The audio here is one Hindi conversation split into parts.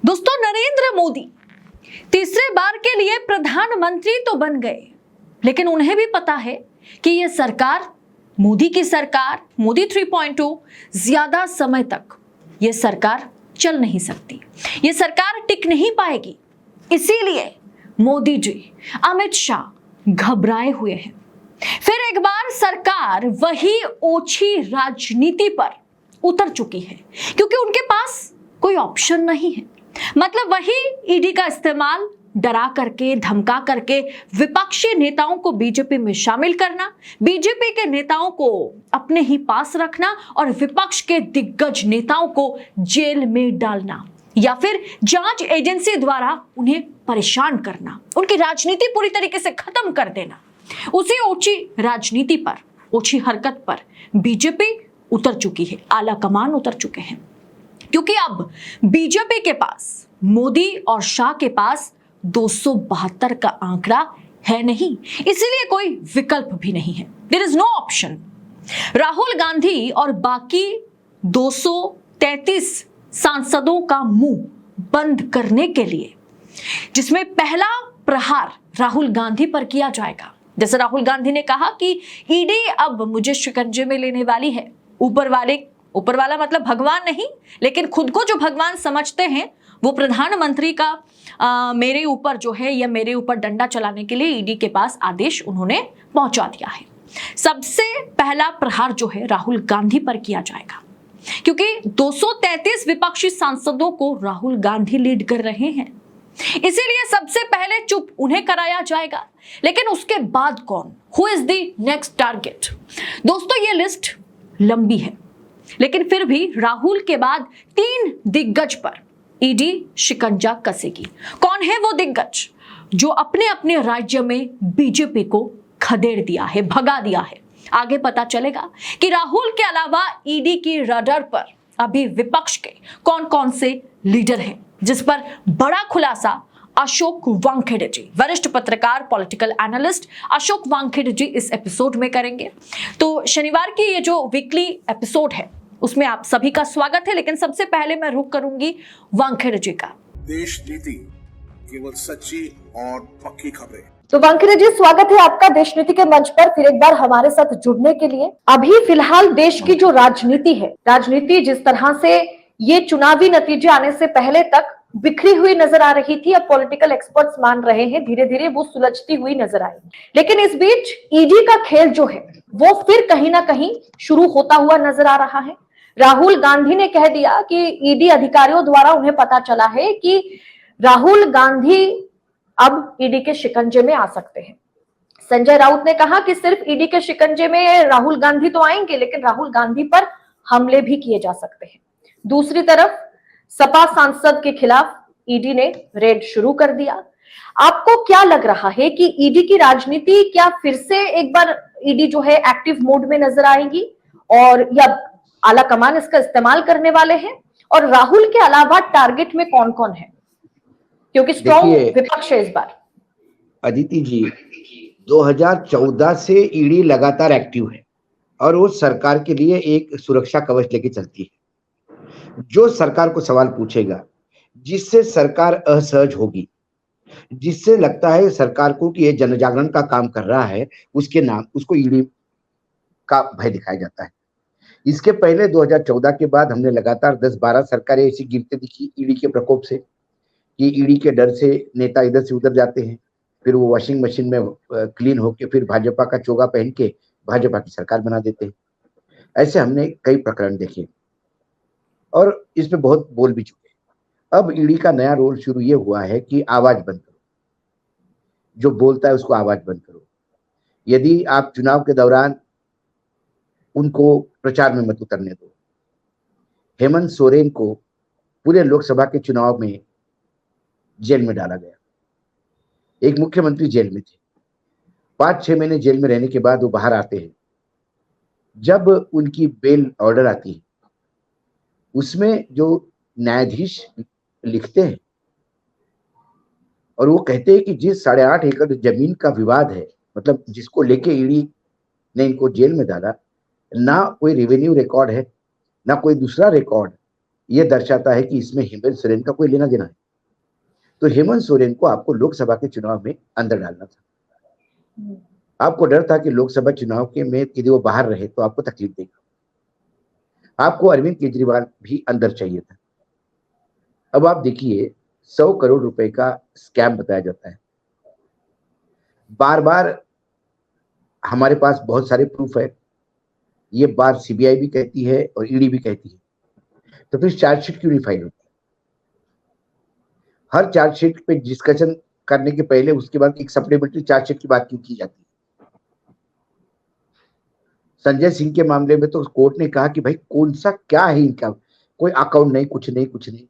दोस्तों, नरेंद्र मोदी तीसरे बार के लिए प्रधानमंत्री तो बन गए, लेकिन उन्हें भी पता है कि यह सरकार, मोदी की सरकार, मोदी 3.0 ज्यादा समय तक यह सरकार चल नहीं सकती, यह सरकार टिक नहीं पाएगी। इसीलिए मोदी जी, अमित शाह घबराए हुए हैं। फिर एक बार सरकार वही ओछी राजनीति पर उतर चुकी है, क्योंकि उनके पास कोई ऑप्शन नहीं है। मतलब वही ईडी का इस्तेमाल, डरा करके, धमका करके विपक्षी नेताओं को बीजेपी में शामिल करना, बीजेपी के नेताओं को अपने ही पास रखना और विपक्ष के दिग्गज नेताओं को जेल में डालना, या फिर जांच एजेंसी द्वारा उन्हें परेशान करना, उनकी राजनीति पूरी तरीके से खत्म कर देना। उसी ऊंची राजनीति पर, ऊंची हरकत पर बीजेपी उतर चुकी है, आला कमान उतर चुके हैं, क्योंकि अब बीजेपी के पास, मोदी और शाह के पास 272 का आंकड़ा है नहीं, इसीलिए कोई विकल्प भी नहीं है। There is no option. Rahul Gandhi और बाकी 233 सांसदों का मुंह बंद करने के लिए, जिसमें पहला प्रहार राहुल गांधी पर किया जाएगा। जैसे राहुल गांधी ने कहा कि ईडी अब मुझे शिकंजे में लेने वाली है। ऊपर वाला मतलब भगवान नहीं, लेकिन खुद को जो भगवान समझते हैं, वो प्रधानमंत्री का मेरे ऊपर जो है, या मेरे ऊपर डंडा चलाने के लिए ईडी के पास आदेश उन्होंने पहुंचा दिया है। सबसे पहला प्रहार जो है राहुल गांधी पर किया जाएगा, क्योंकि 233 विपक्षी सांसदों को राहुल गांधी लीड कर रहे हैं, इसीलिए सबसे पहले चुप उन्हें कराया जाएगा। लेकिन उसके बाद कौन? Who is the next target? दोस्तों, ये लिस्ट लंबी है, लेकिन फिर भी राहुल के बाद 3 दिग्गज पर ईडी शिकंजा कसेगी। कौन है वो दिग्गज जो अपने अपने राज्य में बीजेपी को खदेड़ दिया है, भगा दिया है? आगे पता चलेगा कि राहुल के अलावा ईडी की रडार पर अभी विपक्ष के कौन कौन से लीडर हैं, जिस पर बड़ा खुलासा अशोक वानखेड़े जी, वरिष्ठ पत्रकार, पॉलिटिकल एनालिस्ट अशोक वानखेड़े जी इस एपिसोड में करेंगे। तो शनिवार की ये जो वीकली एपिसोड है, उसमें आप सभी का स्वागत है। लेकिन सबसे पहले मैं रुख करूंगी वानखेड़े जी का। देश नीति केवल सच्ची और पक्की खबरें। तो वानखेड़े जी, स्वागत है आपका देश नीति के मंच पर फिर एक बार हमारे साथ जुड़ने के लिए। अभी फिलहाल देश की जो राजनीति है, राजनीति जिस तरह से ये चुनावी नतीजे आने से पहले तक बिखरी हुई नजर आ रही थी, अब पॉलिटिकल एक्सपर्ट्स मान रहे हैं धीरे धीरे वो सुलझती हुई नजर आएगी। लेकिन इस बीच ईडी का खेल जो है वो फिर कहीं ना कहीं शुरू होता हुआ नजर आ रहा है। राहुल गांधी ने कह दिया कि ईडी अधिकारियों द्वारा उन्हें पता चला है कि राहुल गांधी अब ईडी के शिकंजे में आ सकते हैं। संजय राउत ने कहा कि सिर्फ ईडी के शिकंजे में राहुल गांधी तो आएंगे, लेकिन राहुल गांधी पर हमले भी किए जा सकते हैं। दूसरी तरफ सपा सांसद के खिलाफ ईडी ने रेड शुरू कर दिया। आपको क्या लग रहा है कि ईडी की राजनीति क्या फिर से एक बार ईडी जो है एक्टिव मोड में नजर आएगी, और या आला कमान इसका इस्तेमाल करने वाले हैं? और राहुल के अलावा टारगेट में कौन कौन है, क्योंकि स्ट्रॉन्ग विपक्ष है इस बार? अदिति जी, 2014 से ईडी लगातार एक्टिव है और वो सरकार के लिए एक सुरक्षा कवच लेके चलती है। जो सरकार को सवाल पूछेगा, जिससे सरकार असहज होगी, जिससे लगता है सरकार को कि ये जनजागरण का काम कर रहा है, उसके नाम उसको ईडी का भय दिखाया जाता है। इसके पहले 2014 के बाद हमने लगातार 10-12 सरकारें ऐसी गिरते दिखी ईडी के प्रकोप से, कि ईडी के डर से नेता इधर से उधर जाते हैं, फिर वो वॉशिंग मशीन में क्लीन होके फिर भाजपा का चोगा पहन के भाजपा की सरकार बना देते हैं। ऐसे हमने कई प्रकरण देखे और इसमें बहुत बोल भी चुके हैं। अब ईडी का नया रोल शुरू ये हुआ है कि आवाज बंद करो, जो बोलता है उसको आवाज बंद करो। यदि आप चुनाव के दौरान उनको प्रचार में मत उतरने दो। हेमंत सोरेन को पूरे लोकसभा के चुनाव में जेल में डाला गया। एक मुख्यमंत्री जेल में थे, 5-6 महीने जेल में रहने के बाद वो बाहर आते हैं। जब उनकी बेल ऑर्डर आती है, उसमें जो न्यायाधीश लिखते हैं और वो कहते हैं कि जिस 8.5 एकड़ जमीन का विवाद है, मतलब जिसको लेके ईडी ने इनको जेल में डाला, ना कोई रेवेन्यू रिकॉर्ड है, ना कोई दूसरा रिकॉर्ड, ये दर्शाता है कि इसमें हेमंत सोरेन का कोई लेना देना है। तो हेमंत सोरेन को आपको लोकसभा के चुनाव में अंदर डालना था। आपको डर था कि लोकसभा चुनाव के में यदि वो बाहर रहे तो आपको तकलीफ देगा। आपको अरविंद केजरीवाल भी अंदर चाहिए था। अब आप देखिए 100 करोड़ रुपए का स्कैम बताया जाता है। बार बार हमारे पास बहुत सारे प्रूफ है। ये बात सीबीआई भी कहती है और ईडी भी कहती है। तो फिर चार्जशीट क्यों नहीं फाइल होती? हर चार्जशीट पे डिस्कशन करने के पहले उसके बाद एक सप्लीमेंट्री चार्जशीट की बात क्यों की जाती है? संजय सिंह के मामले में तो कोर्ट ने कहा कि भाई कौन सा क्या है इनका, कोई अकाउंट नहीं, कुछ नहीं, कुछ नहीं।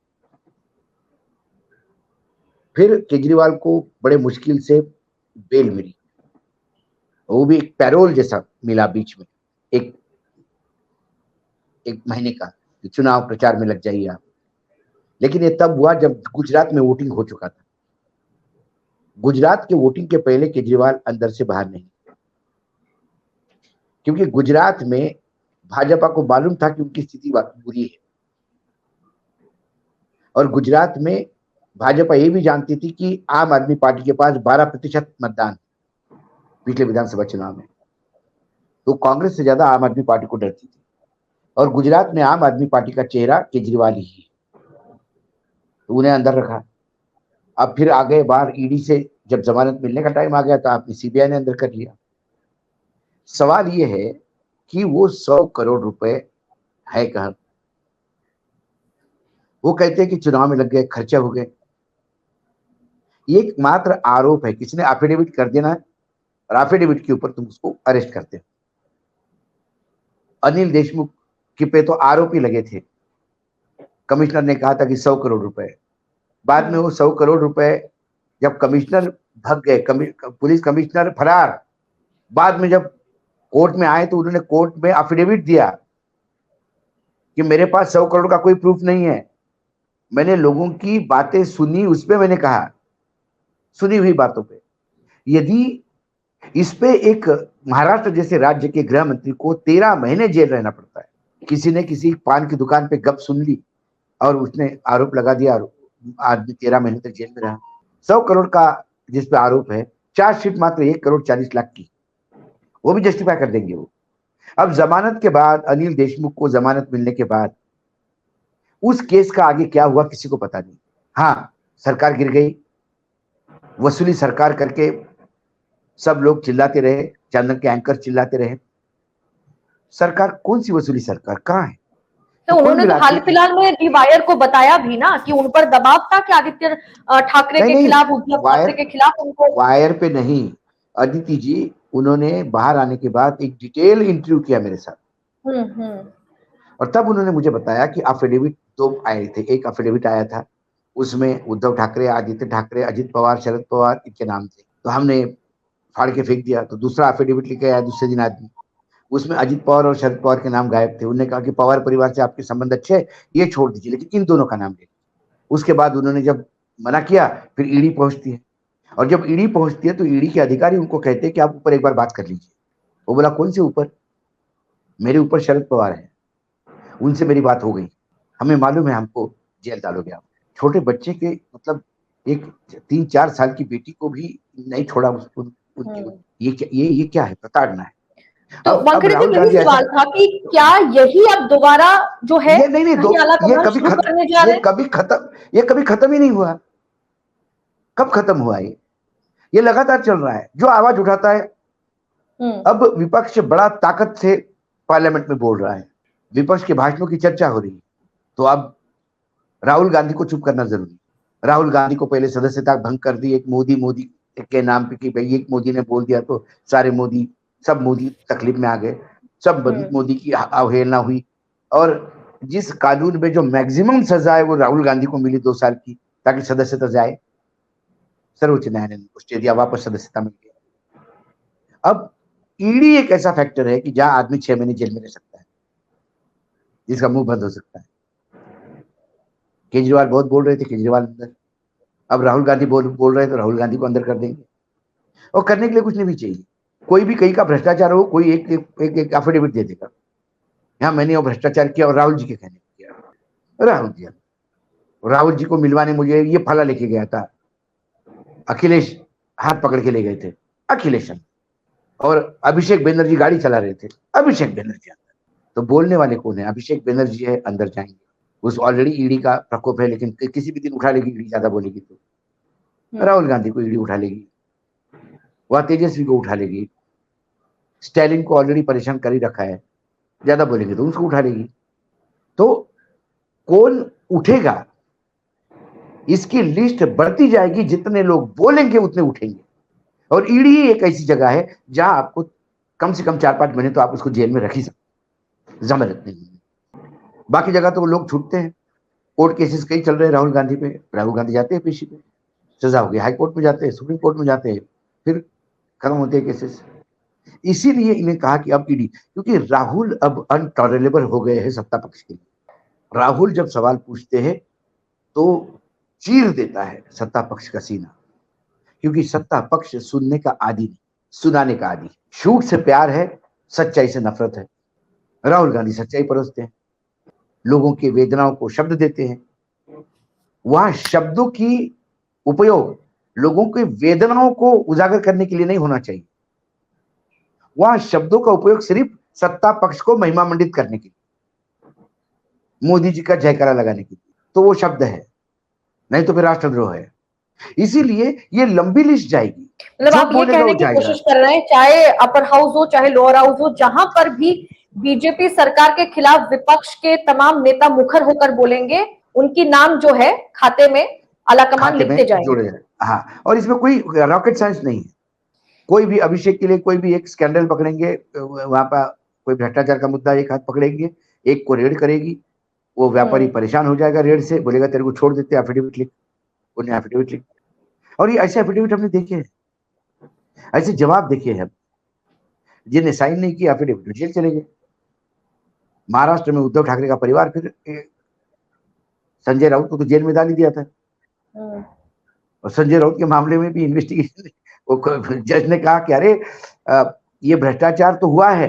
फिर केजरीवाल को बड़े मुश्किल से बेल मिली, वो भी एक पैरोल जैसा मिला बीच में, एक महीने का, चुनाव प्रचार में लग जाइए आप। लेकिन ये तब हुआ जब गुजरात में वोटिंग हो चुका था। गुजरात के वोटिंग के पहले केजरीवाल अंदर से बाहर नहीं, क्योंकि गुजरात में भाजपा को मालूम था कि उनकी स्थिति बुरी है। और गुजरात में भाजपा ये भी जानती थी कि आम आदमी पार्टी के पास 12% मतदान पिछले विधानसभा चुनाव में, तो कांग्रेस से ज्यादा आम आदमी पार्टी को डरती थी। और गुजरात में आम आदमी पार्टी का चेहरा केजरीवाल ही है, तो उन्हें अंदर रखा। अब फिर आगे बाहर ईडी से जब जमानत मिलने का टाइम आ गया तो आपने सीबीआई ने अंदर कर लिया। सवाल ये है कि वो 100 करोड़ रुपए है कहां? वो कहते हैं कि चुनाव में लग गए, खर्चा हो गए। ये एक मात्र आरोप है, किसी ने एफिडेविट कर देना है और एफिडेविट के ऊपर तुम उसको अरेस्ट करते हो। अनिल देशमुख के पे तो आरोप ही लगे थे। कमिश्नर ने कहा था कि 100 करोड़ रुपए, बाद में वो 100 करोड़ रुपए जब कमिश्नर भाग गए, पुलिस कमिश्नर फरार, बाद में जब कोर्ट में आए तो उन्होंने कोर्ट में एफिडेविट दिया कि मेरे पास 100 करोड़ का कोई प्रूफ नहीं है, मैंने लोगों की बातें सुनी, उस पे मैंने कहा, सुनी हुई बातों पे। यदि इस पे एक महाराष्ट्र जैसे राज्य के गृह मंत्री को 13 महीने जेल रहना पड़ता है, किसी ने किसी पान की दुकान पे गप सुन ली और उसने आरोप लगा दिया, आदमी 13 महीने तक जेल में रहा। 100 करोड़ का जिस पे आरोप है, चार्जशीट मात्र 1 करोड़ 40 लाख की, वो भी जस्टिफाई कर देंगे वो। अब जमानत के बाद, अनिल देशमुख को जमानत मिलने के बाद उस केस का आगे क्या हुआ किसी को पता नहीं। हाँ, सरकार गिर गई, वसूली सरकार करके सब लोग चिल्लाते रहे, चैनल के एंकर चिल्लाते रहे। सरकार कौन सी वसूली सरकार, कहाँ है? तो उन्होंने तो हाल फिलहाल में डीवायर को बताया भी ना कि उन पर दबाव था कि आदित्य ठाकरे के खिलाफ, उद्धव ठाकरे के खिलाफ उनको। वायर पे नहीं, अदिति जी, उन्होंने बाहर आने के बाद एक डिटेल इंटरव्यू किया मेरे साथ। और तब उन्होंने मुझे बताया कि एफिडेविट 2 आए थे। एक एफिडेविट आया था, उसमें उद्धव ठाकरे, आदित्य ठाकरे, अजित पवार, शरद पवार इनके नाम थे, तो हमने फाड़ के फेंक दिया। तो दूसरा एफिडेविट लेके आया दूसरे दिन आदमी, उसमें अजित पवार और शरद पवार के नाम गायब थे। उन्होंने कहा कि पवार परिवार से आपके संबंध अच्छे हैं, ये छोड़ दीजिए, लेकिन इन दोनों का नाम ले। उसके बाद उन्होंने जब मना किया, फिर ईडी पहुंचती है, और जब ईडी पहुंचती है तो ईडी के अधिकारी उनको कहते हैं कि आप ऊपर एक बार बात कर लीजिए। वो बोला कौन से ऊपर? मेरे ऊपर शरद पवार है, उनसे मेरी बात हो गई, हमें मालूम है हमको जेल डालोगे आप। छोटे बच्चे के, मतलब एक 3-4 साल की बेटी को भी नहीं छोड़ा उसको। ये क्या है? प्रताड़ना है। तो वाकई में यही सवाल था कि क्या यही अब दोबारा जो है, ये नहीं, ये कभी खत्म ही नहीं हुआ। कब खत्म हुआ? ये लगातार चल रहा है। जो आवाज उठाता है, अब विपक्ष बड़ा ताकत से पार्लियामेंट में बोल रहा है, विपक्ष के भाषणों की चर्चा हो रही है, तो अब राहुल गांधी को चुप करना जरूरी। राहुल गांधी को पहले सदस्यता भंग कर दी, एक मोदी के नाम पे, कि भाई एक मोदी ने बोल दिया तो सारे मोदी, सब मोदी तकलीफ में आ गए, सब मोदी की अवहेलना हुई। और जिस कानून में जो मैक्सिमम सजा है वो राहुल गांधी को मिली 2 साल की, ताकि सदस्यता जाए, सर्वोच्च न्यायालय ने उसको दिया, वापस सदस्यता मिल गया। अब ईडी एक ऐसा फैक्टर है कि जहां आदमी 6 महीने जेल में रह सकता है, जिसका मुंह बंद हो सकता है। केजरीवाल बहुत बोल रहे थे, केजरीवाल अंदर। अब राहुल गांधी बोल रहे हैं तो राहुल गांधी को अंदर कर देंगे। और करने के लिए कुछ नहीं भी चाहिए, कोई भी कहीं का भ्रष्टाचार हो, कोई एक एफिडेविट दे देगा, यहाँ मैंने वो भ्रष्टाचार किया और राहुल जी के कहने किया। राहुल जी, राहुल जी को मिलवाने मुझे ये फला लेके गया था, अखिलेश हाथ पकड़ के ले गए थे, अखिलेश और अभिषेक बनर्जी गाड़ी चला रहे थे, अभिषेक बनर्जी अंदर। तो बोलने वाले कौन है? अभिषेक बनर्जी है, अंदर जाएंगे। उस ऑलरेडी ईडी का प्रकोप है, लेकिन किसी भी दिन उठा लेगी ईडी, ज्यादा बोलेगी तो राहुल गांधी को ईडी उठा लेगी, वह तेजस्वी को उठा लेगी, स्टैलिन को ऑलरेडी परेशान कर ही रखा है, ज्यादा बोलेंगे तो उसको उठा लेगी। तो कौन उठेगा इसकी लिस्ट बढ़ती जाएगी, जितने लोग बोलेंगे उतने उठेंगे। और ईडी एक ऐसी जगह है जहां आपको कम से कम 4-5 महीने तो आप उसको जेल में रख ही सकते, जमानत नहीं। बाकी जगह तो लोग छूटते हैं। कोर्ट केसेस कई चल रहे हैं राहुल गांधी पे, राहुल गांधी जाते हैं पेशी पे, सजा हो गई, हाई कोर्ट में जाते हैं, सुप्रीम कोर्ट में जाते हैं, फिर खत्म होते हैं केसेस। इसीलिए इन्हें कहा कि अब ईडी, क्योंकि राहुल अब अनटॉलरेबल हो गए हैं सत्ता पक्ष के लिए। राहुल जब सवाल पूछते हैं तो चीर देता है सत्ता पक्ष का सीना, क्योंकि सत्ता पक्ष सुनने का आदी नहीं, सुनाने का आदी। झूठ से प्यार है, सच्चाई से नफरत है। राहुल गांधी सच्चाई परोसते हैं, लोगों की वेदनाओं को शब्द देते हैं। वहां शब्दों की उपयोग लोगों की वेदनाओं को उजागर करने के लिए नहीं होना चाहिए, वहां शब्दों का उपयोग सिर्फ सत्ता पक्ष को महिमा मंडित करने के लिए, मोदी जी का जयकारा लगाने के लिए, तो वो शब्द है, नहीं तो फिर राष्ट्रद्रोह है। इसीलिए ये लंबी लिस्ट जाएगी। मतलब आप ये कहने की कोशिश कर रहे हैं, चाहे अपर हाउस हो चाहे लोअर हाउस हो, जहां पर भी बीजेपी सरकार के खिलाफ विपक्ष के तमाम नेता मुखर होकर बोलेंगे, उनकी नाम जो है खाते में आलाकमान लिखते जाएंगे। हाँ, और इसमें कोई रॉकेट साइंस नहीं है। कोई भी अभिषेक के लिए कोई भी एक स्कैंडल पकड़ेंगे, वहां पर कोई भ्रष्टाचार का मुद्दा एक हाथ पकड़ेंगे, एक को रेड करेगी, वो व्यापारी परेशान हो जाएगा रेड से, बोलेगा तेरे को छोड़ देते, एफिडेविट लिख, उन्हें एफिडेविट लिख। और ये ऐसे एफिडेविट हमने देखे हैं, ऐसे जवाब देखे हैं, जिन्हें साइन नहीं किया एफिडेविट जेल चले गए। महाराष्ट्र में उद्धव ठाकरे का परिवार फिर संजय राउत को तो जेल में डाल ही दिया था, और संजय राउत के मामले में भी इन्वेस्टिगेशन, वो जज ने कहा कि अरे ये भ्रष्टाचार तो हुआ है,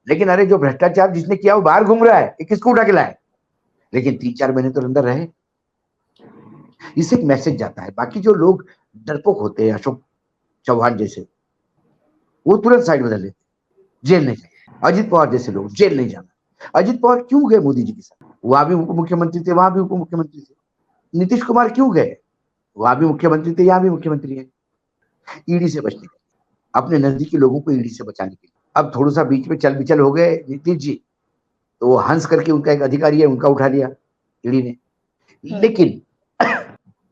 लेकिन अरे जो भ्रष्टाचार जिसने किया वो बाहर घूम रहा है, ये किसको उठा के लाए? लेकिन 3-4 महीने तो अंदर रहे। इससे एक मैसेज जाता है। बाकी जो लोग डरपोक होते हैं, अशोक चौहान जैसे, वो तुरंत साइड बदल लेते, जेल नहीं जाना। अजित पवार जैसे लोग, जेल नहीं जाना। अजित पवार क्यों गए मोदी जी के साथ? वहां भी उप मुख्यमंत्री थे, वहां भी उप मुख्यमंत्री थे। नीतीश कुमार क्यों गए? वहां भी मुख्यमंत्री थे, यहाँ भी मुख्यमंत्री है। ईडी से बचने के लिए, अपने नजदीकी लोगों को ईडी से बचाने के लिए। अब थोड़ा सा बीच में चल बिचल हो गए नीतीश जी, तो वो हंस करके, उनका एक अधिकारी है, उनका उठा लिया ईडी ने। लेकिन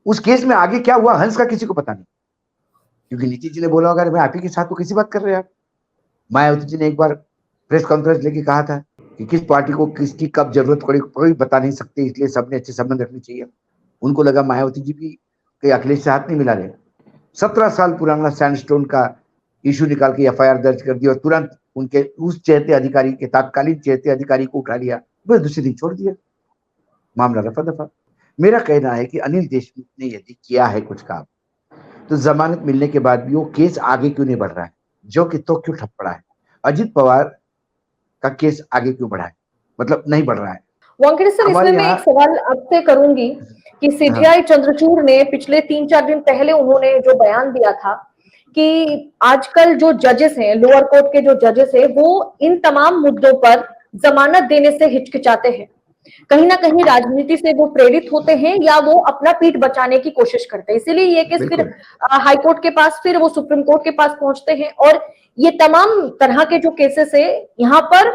उस केस में आगे क्या हुआ हंस का किसी को पता नहीं, क्योंकि नीतीश जी ने बोला अगर मैं आप ही के साथ तो किसी बात कर रहे हैं आप। मायावती जी ने एक बार प्रेस कॉन्फ्रेंस लेके कहा था कि किस पार्टी को किसकी कब जरूरत पड़ी कोई बता नहीं सकते, इसलिए सबने अच्छे संबंध रखने चाहिए। उनको लगा मायावती जी भी कहीं अखिलेश से हाथ नहीं मिला रहे। 17 साल पुराना सैंडस्टोन का इशू निकाल के एफआईआर दर्ज कर दी, और तुरंत उनके उस चहेते अधिकारी के, तत्कालीन चहेते अधिकारी को उठा लिया, बस दूसरे दिन छोड़ दिया, मामला रफा दफा। मेरा कहना है कि अनिल देशमुख ने यदि किया है कुछ काम, तो जमानत मिलने के बाद भी वो केस आगे क्यों नहीं बढ़ रहा है? जो कि तो क्यों ठप पड़ा है? अजित पवार का केस आगे क्यों बढ़ा है, मतलब नहीं बढ़ रहा है? वानखेड़े सर, इसमें मैं एक सवाल आपसे करूंगी कि सीबीआई चंद्रचूड़ ने पिछले 3-4 दिन पहले उन्होंने जो बयान दिया था कि आजकल जो जजेस हैं, लोअर कोर्ट के जो जजेस हैं, वो इन तमाम मुद्दों पर जमानत देने से हिचकिचाते हैं। कहीं ना कहीं राजनीति से वो प्रेरित होते हैं या वो अपना पीठ बचाने की कोशिश करते हैं, इसीलिए ये केस फिर हाई कोर्ट के पास, फिर वो सुप्रीम कोर्ट के पास पहुंचते हैं। और ये तमाम तरह के जो केसेस है, यहाँ पर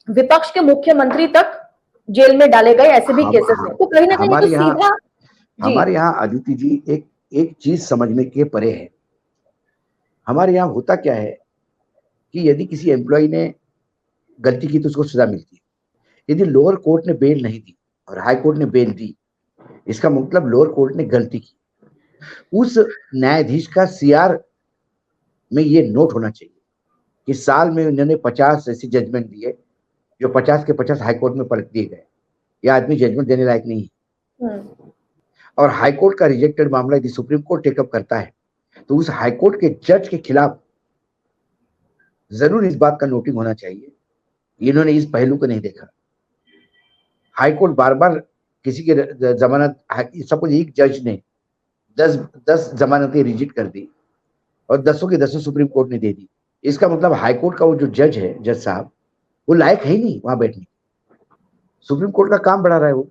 विपक्ष के मुख्यमंत्री तक जेल में डाले गए, ऐसे भी केसेस हैं। तो कहीं ना कहीं तो सीधा हमारे यहाँ अदिति जी एक चीज समझने के परे है। हमारे यहाँ होता क्या है कि यदि किसी एम्प्लॉय ने गलती की तो उसको सजा मिलती है। यदि लोअर कोर्ट ने बेल नहीं दी और हाई कोर्ट ने बेल दी, इसका मतलब लोअर कोर्ट ने गलती की। उस न्यायाधीश का सीआर में ये नोट होना चाहिए कि साल में उन्होंने 50 ऐसी जजमेंट दिए जो 50 के 50 हाई कोर्ट में पलट दिए गए। यह आदमी जजमेंट देने लायक नहीं है। और हाई कोर्ट का रिजेक्टेड मामला यदि सुप्रीम कोर्ट टेकअप करता है तो उस हाई कोर्ट के जज के खिलाफ जरूर इस बात का नोटिंग होना चाहिए। इन्होंने इस पहलू को नहीं देखा। हाई कोर्ट बार बार किसी की जमानत, सपोज एक जज ने 10 जमानतें रिजेक्ट कर दी और 10 की 10 सुप्रीम कोर्ट ने दे दी, इसका मतलब हाई कोर्ट का वो जो जज है, जज साहब, वो लायक है ही नहीं वहां बैठने। सुप्रीम कोर्ट का काम बढ़ा रहा है वो।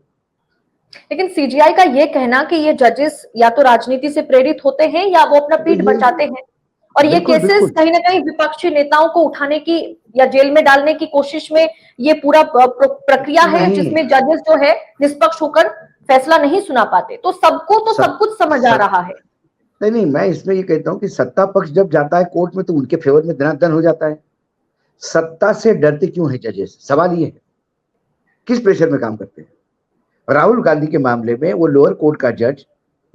लेकिन सीजीआई का ये कहना कि ये जजेस या तो राजनीति से प्रेरित होते हैं या वो अपना पीठ बचाते हैं, और ये केसेस कहीं ना कहीं विपक्षी नेताओं को उठाने की या जेल में डालने की कोशिश में ये पूरा प्रक्रिया है, जिसमें जजेस जो है निष्पक्ष होकर फैसला नहीं सुना पाते। तो सबको तो सब कुछ समझ आ रहा है। नहीं, मैं इसमें ये कहता हूँ कि सत्ता पक्ष जब जाता है कोर्ट में तो उनके फेवर में धनाधन हो जाता है। सत्ता से डरते क्यों है जजेस? सवाल ये है, किस प्रेशर में काम करते हैं? राहुल गांधी के मामले में वो लोअर कोर्ट का जज,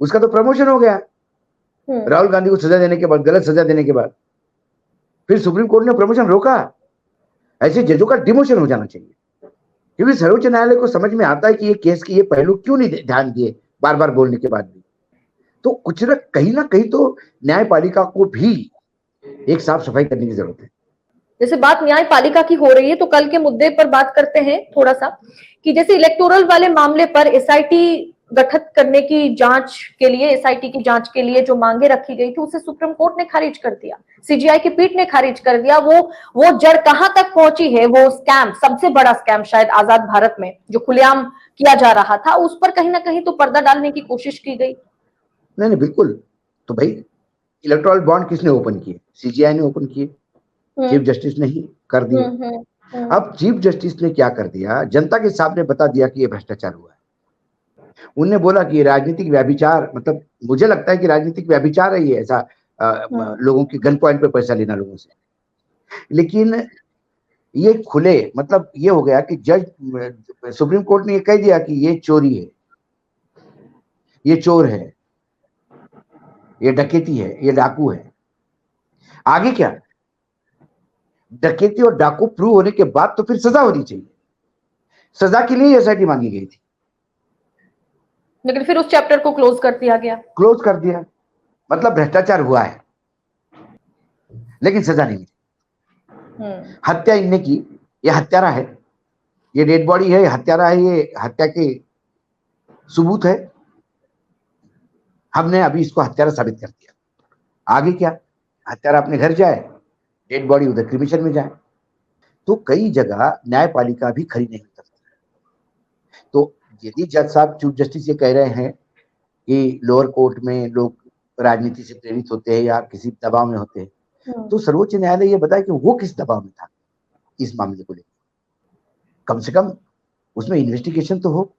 उसका तो प्रमोशन हो गया राहुल गांधी को सजा देने के बाद, गलत सजा देने के बाद। फिर सुप्रीम कोर्ट ने प्रमोशन रोका। ऐसे जजों का डिमोशन हो जाना चाहिए, क्योंकि सर्वोच्च न्यायालय को समझ में आता है कि ये केस की ये पहलू क्यों नहीं ध्यान दिए बार बार बोलने के बाद भी। तो कुछ ना कहीं तो न्यायपालिका को भी एक साफ सफाई करने की जरूरत है। जैसे बात न्यायपालिका की हो रही है तो कल के मुद्दे पर बात करते हैं थोड़ा सा, कि जैसे इलेक्टोरल वाले मामले पर एसआईटी गठित करने की जांच के लिए, एसआईटी की जांच के लिए जो मांगे रखी गई थी उसे सुप्रीम कोर्ट ने खारिज कर दिया, सीजीआई की पीठ ने खारिज कर दिया। वो जड़ कहां तक पहुंची है, वो स्कैम, सबसे बड़ा स्कैम शायद आजाद भारत में जो खुलेआम किया जा रहा था, उस पर कहीं ना कहीं तो पर्दा डालने की कोशिश की गई। नहीं बिल्कुल। तो भाई इलेक्टोरल बॉन्ड किसने ओपन किए? सीजीआई ने ओपन किए, चीफ जस्टिस ने ही कर दिए। अब चीफ जस्टिस ने क्या कर दिया, जनता के सामने बता दिया कि ये भ्रष्टाचार हुआ है। उनने बोला कि राजनीतिक व्यभिचार, मतलब मुझे लगता है कि राजनीतिक व्यभिचार है ये, ऐसा लोगों के गन पॉइंट पे पैसा लेना लोगों से। लेकिन ये खुले, मतलब ये हो गया कि जज, सुप्रीम कोर्ट ने ये कह दिया कि ये चोरी है, ये चोर है, ये डकैती है, ये डाकू है। आगे क्या? डकैती और डाकू प्रूव होने के बाद तो फिर सजा होनी चाहिए। सजा के लिए एसआईटी मांगी गई थी, लेकिन फिर उस चैप्टर को क्लोज कर दिया गया। क्लोज कर दिया, मतलब भ्रष्टाचार हुआ है लेकिन सजा नहीं मिली। हत्या इनने की, ये हत्यारा है, ये डेड बॉडी है, ये हत्यारा है, ये हत्या के सबूत है। हमने अभी इसको हत्यारा साबित कर दिया। आगे क्या? हत्यारा अपने घर जाए, डेड बॉडी उधर क्रिमिशन में जाए। तो कई जगह न्यायपालिका भी खरी नहीं उतरती। तो यदि जज साहब, चीफ जस्टिस ये कह रहे हैं कि लोअर कोर्ट में लोग राजनीति से प्रेरित होते हैं या किसी दबाव में होते हैं, तो सर्वोच्च न्यायालय ये बताए कि वो किस दबाव में था इस मामले को लेकर। कम से कम उसमें इन्वेस्टिगेशन तो हो,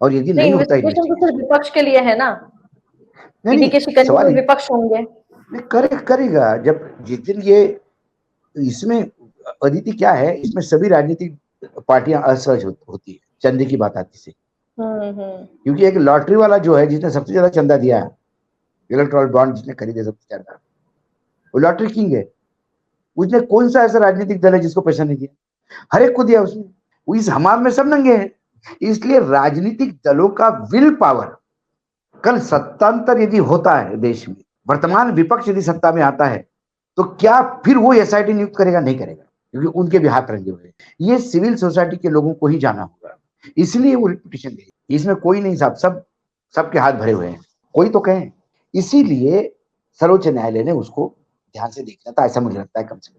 और यदि नहीं होता इन्वेस्टिगेशन तो सिर्फ विपक्ष के लिए है ना, नहीं के शिकंजे में विपक्ष होंगे। करेगा जब जिस दिन ये, इसमें अदिति क्या है, इसमें सभी राजनीतिक पार्टियां असहज होती है चंदे की बात आती से। क्योंकि एक लॉटरी वाला जो है, जिसने सबसे ज्यादा चंदा दिया है, इलेक्टोरल बॉन्ड जिसने खरीदे सबसे ज्यादा, वो लॉटरी किंग है। उसने कौन सा ऐसा राजनीतिक दल है जिसको पैसा नहीं दिया? हर एक को दिया उसने। वो इस हमाम में सब नंगे हैं। इसलिए राजनीतिक दलों का विल पावर, कल सत्तांतर यदि होता है देश में, वर्तमान विपक्ष यदि सत्ता में आता है, तो क्या फिर वो एसआईटी नियुक्त करेगा? नहीं करेगा, क्योंकि उनके भी हाथ रंगे हुए। ये सिविल सोसाइटी के लोगों को ही जाना होगा, इसलिए वो पिटीशन दे। इसमें कोई नहीं साहब, सबके हाथ भरे हुए हैं, कोई तो कहें। इसीलिए सर्वोच्च न्यायालय ने उसको ध्यान से देखना था, ऐसा मुझे लगता है कम से कम।